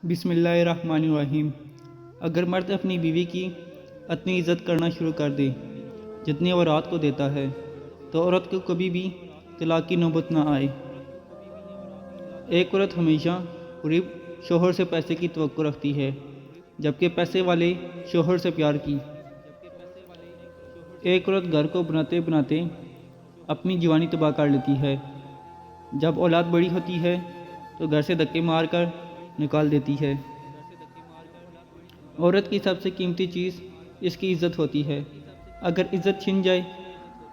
بسم اللہ الرحمن الرحیم۔ اگر مرد اپنی بیوی کی اتنی عزت کرنا شروع کر دے جتنی وہ رات کو دیتا ہے تو عورت کو کبھی بھی طلاق کی نوبت نہ آئے۔ ایک عورت ہمیشہ قریب شوہر سے پیسے کی توقع رکھتی ہے، جبکہ پیسے والے شوہر سے پیار کی۔ ایک عورت گھر کو بناتے بناتے اپنی جوانی تباہ کر لیتی ہے۔ جب اولاد بڑی ہوتی ہے تو گھر سے دھکے مار کر نکال دیتی ہے۔ عورت کی سب سے قیمتی چیز اس کی عزت ہوتی ہے۔ اگر عزت چھن جائے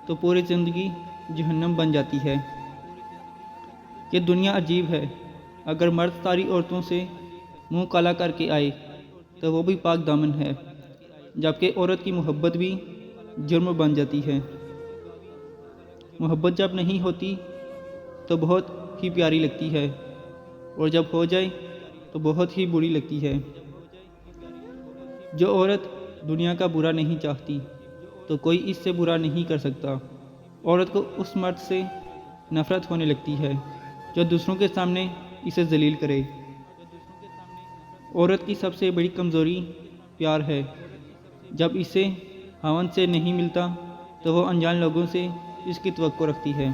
تو پوری زندگی جہنم بن جاتی ہے۔ یہ دنیا عجیب ہے، اگر مرد ساری عورتوں سے منہ کالا کر کے آئے تو وہ بھی پاک دامن ہے، جبکہ عورت کی محبت بھی جرم بن جاتی ہے۔ محبت جب نہیں ہوتی تو بہت ہی پیاری لگتی ہے، اور جب ہو جائے تو بہت ہی بری لگتی ہے۔ جو عورت دنیا کا برا نہیں چاہتی تو کوئی اس سے برا نہیں کر سکتا۔ عورت کو اس مرد سے نفرت ہونے لگتی ہے جو دوسروں کے سامنے اسے ذلیل کرے۔ عورت کی سب سے بڑی کمزوری پیار ہے۔ جب اسے خاوند سے نہیں ملتا تو وہ انجان لوگوں سے اس کی توقع رکھتی ہے۔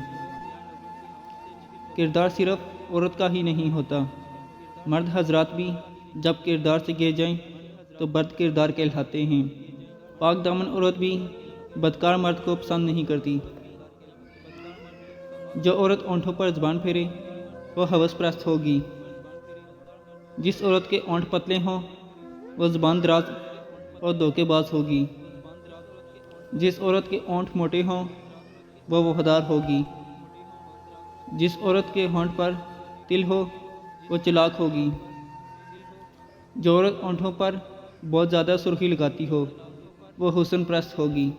کردار صرف عورت کا ہی نہیں ہوتا، مرد حضرات بھی جب کردار سے گر جائیں تو بد کردار کہلاتے ہیں۔ پاک دامن عورت بھی بدکار مرد کو پسند نہیں کرتی۔ جو عورت اونٹوں پر زبان پھیرے وہ ہوس پرست ہوگی۔ جس عورت کے اونٹ پتلے ہوں وہ زبان دراز اور دھوکے باز ہوگی۔ جس عورت کے اونٹ موٹے ہوں وہ وفادار ہوگی۔ جس عورت کے ہونٹ پر تل ہو وہ چلاک ہوگی۔ جو عورت اونٹوں پر بہت زیادہ سرخی لگاتی ہو وہ حسن پرست ہوگی۔